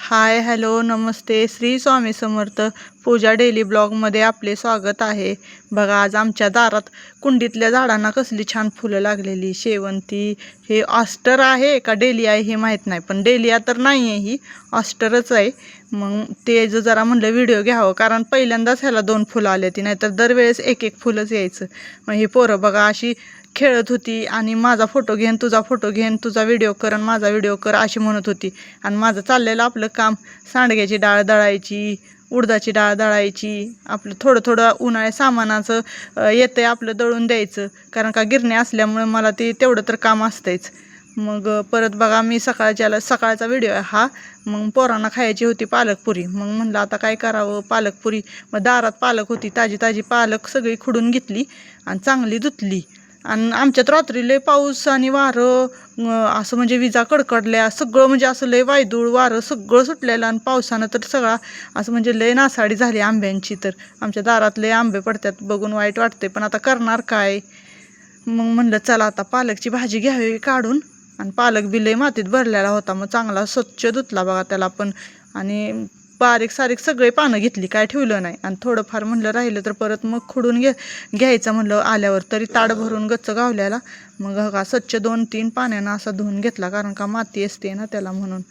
Hi hello नमस्ते श्री स्वामी समर्थ पूजा daily ब्लॉगमध्ये आपले स्वागत आहे. बघा आज आमच्या दारात कुंडीतल्या झाडांना कसली छान फुलं लागलेली. शेवंती, हे ऑस्टर आहे का डेलिया आहे हे माहीत नाही, पण डेलिया तर नाही आहे, ही ऑस्टरच आहे. मग ते जरा म्हणलं व्हिडिओ घ्यावं, कारण पहिल्यांदाच ह्याला 2 फुलं आले ती, नाहीतर दरवेळेस एक एक फुलंच यायचं. मग ही पोरं बघा अशी खेळत होती आणि माझा फोटो घेन, तुझा फोटो घेन, तुझा व्हिडिओ कर आणि माझा व्हिडिओ कर अशी म्हणत होती. आणि माझं चाललेलं आपलं काम, सांडग्याची डाळ दळायची, उडदाची डाळ दळायची, आपलं थोडं थोडं उन्हाळ्या सामानाचं येतंय आपलं दळून द्यायचं, कारण का गिरणी असल्यामुळे मला ते तेवढं तर काम असतंच. मग परत बघा मी सकाळचा व्हिडिओ आहे हा. मग पोरांना खायची होती पालकपुरी. मग म्हणलं आता काय करावं, पालकपुरी. मग दारात पालक होती, ताजी ताजी पालक सगळी खुडून घेतली आणि चांगली धुतली. आणि आमच्यात रात्री लय पाऊस आणि वारं, असं म्हणजे विजा कडकडल्या, सगळं म्हणजे असं लय वायदूळ वारं सगळं सुटलेलं. आणि पावसानं तर सगळा असं म्हणजे लय नासाडी झाली आंब्यांची. तर आमच्या दारात लय आंबे पडतात, बघून वाईट वाटते, पण आता करणार काय. मग म्हणलं चला आता पालकची भाजी घ्यावी काढून. आणि पालक बी लय मातीत भरलेला होता, मग चांगला स्वच्छ धुतला बघा त्याला पण. आणि बारीक सारीक सगळे पानं घेतली, काय ठेवलं नाही. आणि थोडंफार म्हणलं राहिलं तर परत मग खुडून घ्यायचं म्हणलं आल्यावर, तरी ताड भरून गच्च गावल्याला. मग का स्वच्छ 2-3 पाण्यानं असा धुवून घेतला, कारण का माती असते ना त्याला, म्हणून.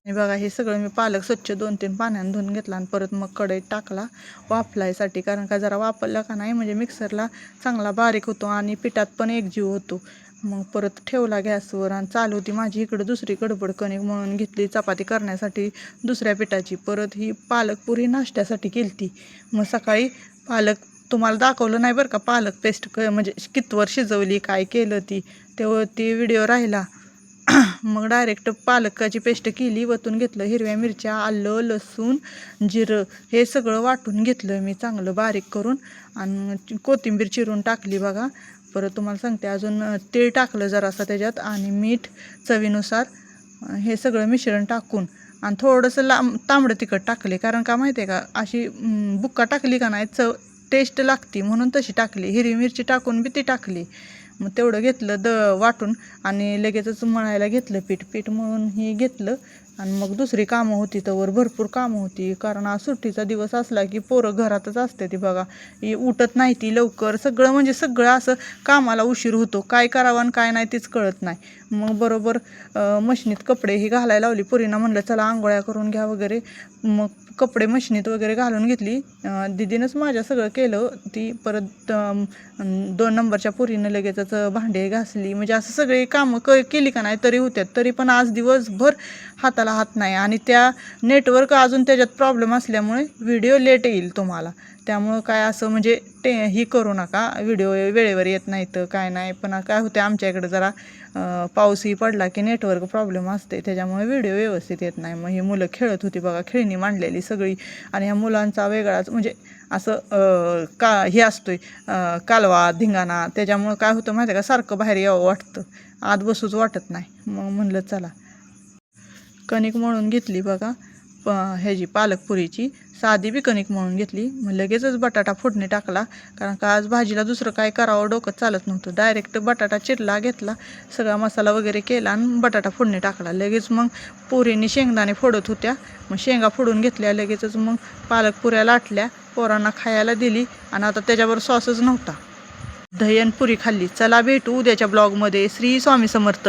हे बघा हे सगळं मी पालक स्वच्छ 2-3 पाण्यानं धुवून घेतला. आणि परत मग कढईत टाकला वाफलायसाठी, कारण का जरा वापरला का नाही म्हणजे मिक्सरला चांगला बारीक होतो आणि पिठात पण एकजीव होतो. मग परत ठेवला गॅसवर आणि चालू होती माझी इकडं दुसरी गडबड. कणिक मळून घेतली चपाती करण्यासाठी दुसऱ्या पिठाची. परत ही पालकपुरी नाश्त्यासाठी केलती. मग सकाळी पालक तुम्हाला दाखवलं नाही बरं का, पालक पेस्ट म्हणजे कितवर शिजवली, काय केलं ती व्हिडिओ राहिला. मग डायरेक्ट पालकाची पेस्ट केली, वतून घेतलं. हिरव्या मिरच्या, आलं, लसूण, जिरं हे सगळं वाटून घेतलं मी चांगलं बारीक करून. आणि कोथिंबीर चिरून टाकली बघा. परत तुम्हाला सांगते अजून तीळ टाकलं जरासं त्याच्यात, आणि मीठ चवीनुसार. हे सगळं मिश्रण टाकून आणि थोडंसं तांबडं तिखट टाकले, कारण का माहिती आहे का, अशी बुक्का टाकली का नाही चव टेस्ट लागते, म्हणून तशी टाकली. हिरवी मिरची टाकून बी ती टाकली. मग तेवढं घेतलं वाटून आणि लगेचच मळायला घेतलं पीठ मळून हे घेतलं. आणि मग दुसरी कामं होती, तर भरपूर कामं होती, कारण आज सुट्टीचा दिवस असला की पोरं घरातच असते ती बघा. ही उठत नाही ती लवकर, सगळं म्हणजे सगळं असं कामाला उशीर होतो, काय करावं आणि काय नाही तीच कळत नाही. मग बरोबर मशनीत कपडे ही घालायला लावली पुरीना, म्हणलं चला आंघोळ्या करून घ्या वगैरे. मग कपडे मशनीत वगैरे घालून घेतली. दीदीनंच माझ्या सगळं केलं. ती परत 2 नंबरच्या पुरीनं लगेचच भांडे घासली, म्हणजे असं सगळी कामं केली का नाही तरी होत्यात. तरी पण आज दिवसभर हाताला हात नाही. आणि त्या नेटवर्क अजून त्याच्यात प्रॉब्लेम असल्यामुळे व्हिडिओ लेट येईल तुम्हाला. त्यामुळं काय असं म्हणजे ही करू नका, व्हिडिओ वेळेवर येत नाही तर काय नाही. पण काय होते आमच्या इकडे जरा पाऊसही पडला की नेटवर्क प्रॉब्लेम असते, त्याच्यामुळे व्हिडिओ व्यवस्थित येत नाही. मग ही मुलं खेळत होती बघा, खेळणी मांडलेली सगळी. आणि ह्या मुलांचा वेगळाच म्हणजे असं हे असतोय कालवा धिंगाणा, त्याच्यामुळं काय होतं माहिती आहे का, सारखं बाहेर यावं वाटतं, आत बसूच वाटत नाही. मग म्हणलं चला कणिक मळून घेतली बघा, ह्याची पालकपुरीची साधी बी कणिक मळून घेतली. मग लगेचच बटाटा फोडणी टाकला, कारण का आज भाजीला दुसरं काय करावं डोकं चालत नव्हतं. डायरेक्ट बटाटा चिरला, घेतला, सगळा मसाला वगैरे केला आणि बटाटा फोडणी टाकला. लगेच मग पुरीने शेंगदाणे फोडत होत्या, मग शेंगा फोडून घेतल्या. लगेचच मग पालकपुऱ्या लाटल्या, पोरांना खायला दिली. आणि आता त्याच्यावर सॉसच नव्हता, दही आणि पुरी खाल्ली. चला भेटू उद्याच्या ब्लॉगमध्ये. श्री स्वामी समर्थ.